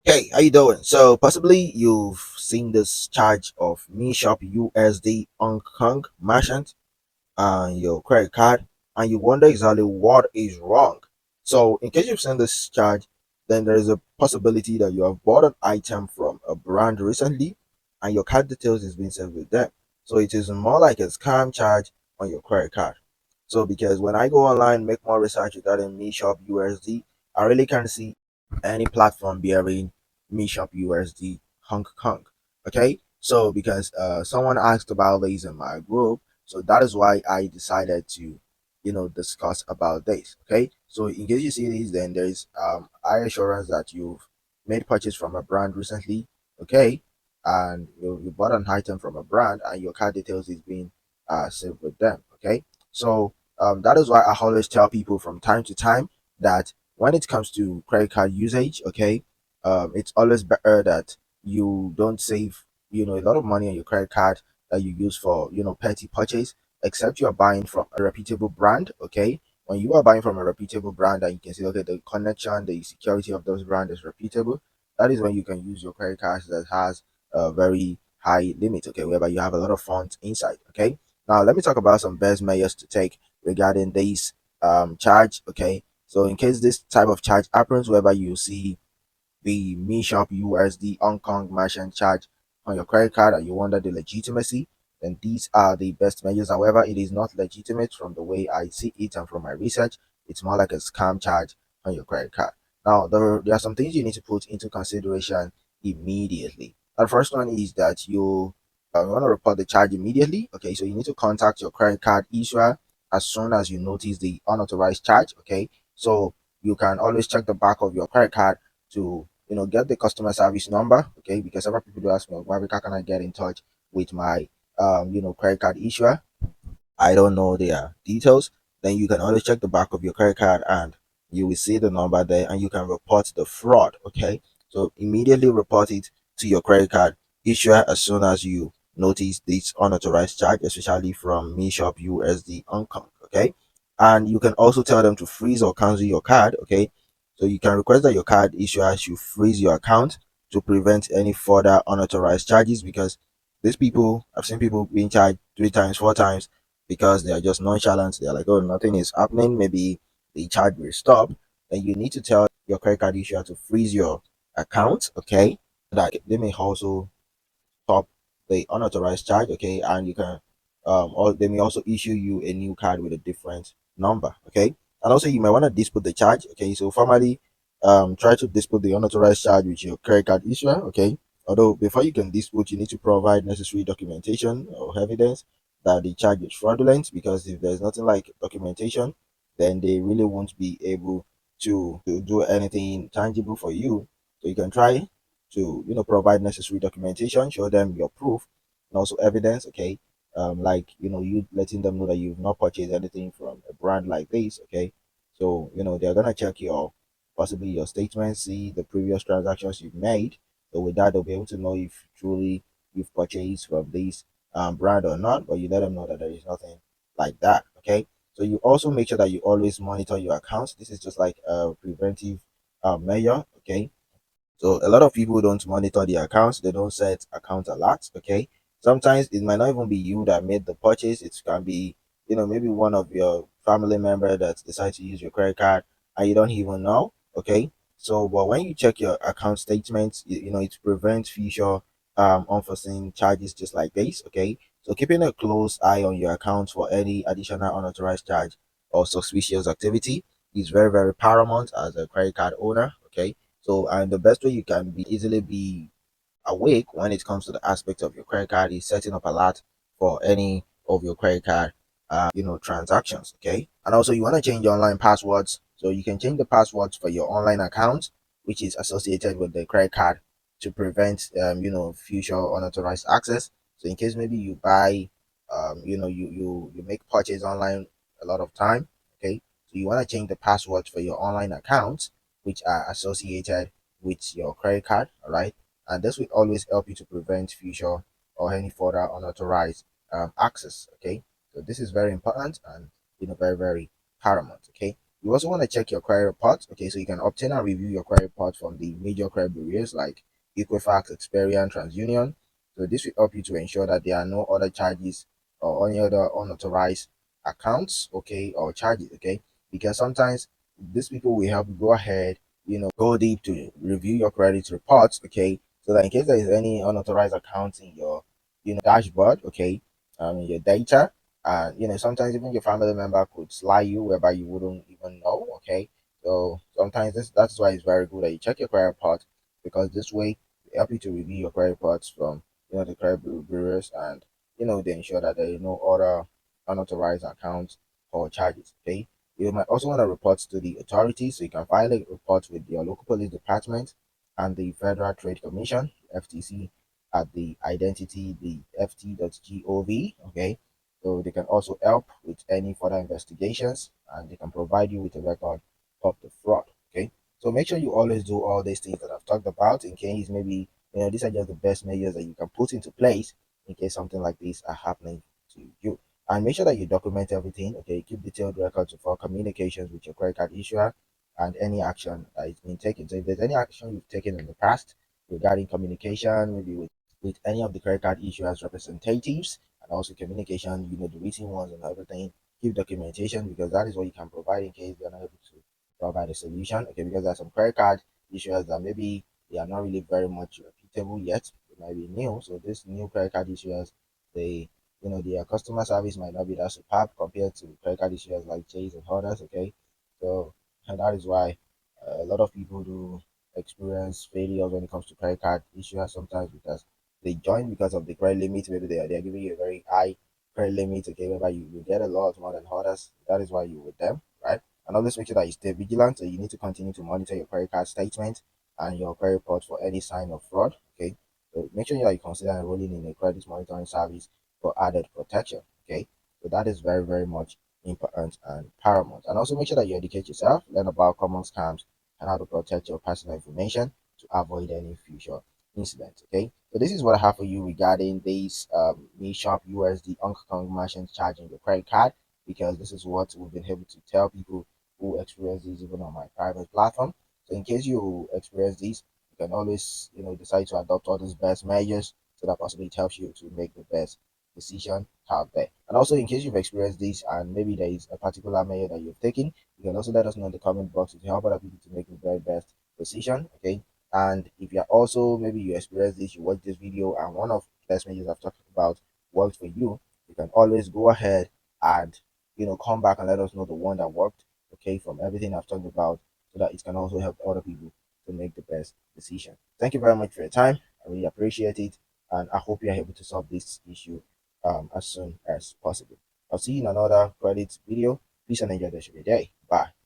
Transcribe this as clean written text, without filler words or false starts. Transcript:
Hey, how you doing? So possibly you've seen this charge of Meshopusd Hong Kong merchant and your credit card, and you wonder exactly what is wrong. So in case you've seen this charge, then there is a possibility that you have bought an item from a brand recently, and your card details is being saved with them. So it is more like a scam charge on your credit card. So because when I go online, make more research regarding Meshopusd, I really can't see any platform bearing Meshopusd Hong Kong. Okay, so because someone asked about this in my group, so that is why I decided to, discuss about this. Okay, so in case you see this, then there is eye assurance that you've made purchase from a brand recently. Okay, and you bought an item from a brand, and your card details is being saved with them. Okay, so that is why I always tell people from time to time that when it comes to credit card usage, okay, it's always better that you don't save, a lot of money on your credit card that you use for, petty purchase, except you are buying from a reputable brand. Okay, when you are buying from a reputable brand and you can see, okay, the connection, the security of those brand is reputable, that is when you can use your credit cards that has a very high limit. Okay, whereby you have a lot of funds inside. Okay, now let me talk about some best measures to take regarding this charge. Okay, so in case this type of charge happens, whereby you see the Mi Shop USD Hong Kong merchant charge on your credit card and you wonder the legitimacy, then these are the best measures. However, it is not legitimate from the way I see it and from my research. It's more like a scam charge on your credit card. Now, there are some things you need to put into consideration immediately. The first one is that you want to report the charge immediately. Okay, so you need to contact your credit card issuer as soon as you notice the unauthorized charge. Okay, so you can always check the back of your credit card to get the customer service number. Okay, because several people do ask me, why how can I get in touch with my credit card issuer? I don't know their details. Then you can always check the back of your credit card and you will see the number there and you can report the fraud. Okay, so immediately report it to your credit card issuer as soon as you notice this unauthorized charge, especially from Mi Shop USD Hong Kong. Okay, and you can also tell them to freeze or cancel your card. Okay, so you can request that your card issuer should freeze your account to prevent any further unauthorized charges, because these people, I've seen people being charged 3 times, 4 times because they are just nonchalant. They're like, oh, nothing is happening. Maybe the charge will stop. Then you need to tell your credit card issuer to freeze your account. Okay, that they may also stop the unauthorized charge. Okay, and you can or they may also issue you a new card with a different number. Okay, and also you might want to dispute the charge. Okay, so formally try to dispute the unauthorized charge with your credit card issuer. Okay, although before you can dispute, you need to provide necessary documentation or evidence that the charge is fraudulent, because if there's nothing like documentation, then they really won't be able to do anything tangible for you. So you can try to provide necessary documentation, show them your proof and also evidence. Okay, like you letting them know that you've not purchased anything from a brand like this. Okay, so they're gonna check your possibly your statements, see the previous transactions you've made. So with that, they'll be able to know if truly you've purchased from this brand or not. But you let them know that there is nothing like that. Okay, so you also make sure that you always monitor your accounts. This is just like a preventive measure. Okay, so a lot of people don't monitor their accounts. They don't set account alerts. Okay. Sometimes it might not even be you that made the purchase. It can be, maybe one of your family member that decides to use your credit card and you don't even know. Okay. So, but when you check your account statements, it prevents future unforeseen charges just like this. Okay. So keeping a close eye on your account for any additional unauthorized charge or suspicious activity is very, very paramount as a credit card owner. Okay, so, and the best way you can be easily be awake when it comes to the aspect of your credit card is setting up a lot for any of your credit card, transactions. Okay, and also you want to change your online passwords, so you can change the passwords for your online account, which is associated with the credit card, to prevent, future unauthorized access. So in case maybe you buy, you make purchase online a lot of time. Okay, so you want to change the passwords for your online accounts, which are associated with your credit card. All right, and this will always help you to prevent future or any further unauthorized access. Okay, so this is very important and very, very paramount. Okay, You also want to check your credit report. Okay, so you can obtain and review your credit report from the major credit bureaus like Equifax, Experian, TransUnion. So this will help you to ensure that there are no other charges or any other unauthorized accounts, okay, or charges, okay, because sometimes these people will help you go ahead, go deep to review your credit reports, okay, so that in case there is any unauthorized accounts in your, dashboard, okay, in your data, and sometimes even your family member could slide you whereby you wouldn't even know, okay. So sometimes that's why it's very good that you check your credit report, because this way they help you to review your credit reports from the credit bureaus, and they ensure that there is no other unauthorized accounts or charges, okay. You might also want to report to the authorities, so you can file a report with your local police department and the Federal Trade Commission, FTC, at the identity, the ft.gov, okay. So they can also help with any further investigations, and they can provide you with a record of the fraud, okay. So make sure you always do all these things that I've talked about, in case maybe these are just the best measures that you can put into place in case something like this are happening to you. And make sure that you document everything, okay. Keep detailed records of all communications with your credit card issuer and any action that is being taken. So if there's any action you've taken in the past regarding communication, maybe with any of the credit card issuers representatives, and also communication, the written ones and everything, keep documentation, because that is what you can provide in case they're not able to provide a solution, okay. Because there are some credit card issuers that maybe they are not really very much reputable yet, they might be new. So this new credit card issuers, they their customer service might not be that superb compared to credit card issuers like Chase and others, okay. So, and that is why a lot of people do experience failures when it comes to credit card issuers sometimes, because they join because of the credit limit. Maybe they're giving you a very high credit limit, okay, whereby you get a lot more than others. That is why you with them, right? And always make sure that you stay vigilant. So you need to continue to monitor your credit card statement and your credit report for any sign of fraud, okay. So make sure that you consider enrolling in a credit monitoring service for added protection, okay. So that is very, very much important and paramount. And also make sure that you educate yourself, learn about common scams and how to protect your personal information to avoid any future incidents, okay. So this is what I have for you regarding this Me Shop USD Hong Kong merchants charging your credit card, because this is what we've been able to tell people who experience this even on my private platform. So in case you experience this, you can always decide to adopt all these best measures, so that possibly it helps you to make the best decision out there. And also, in case you've experienced this and maybe there is a particular measure that you've taken, you can also let us know in the comment box to help other people to make the very best decision, okay. And if you're also, maybe you experience this, you watch this video and one of the best measures I've talked about worked for you, you can always go ahead and come back and let us know the one that worked, okay, from everything I've talked about, so that it can also help other people to make the best decision. Thank you very much for your time. I really appreciate it, and I hope you are able to solve this issue as soon as possible. I'll see you in another credit video. Peace and enjoy the rest of your day. Bye.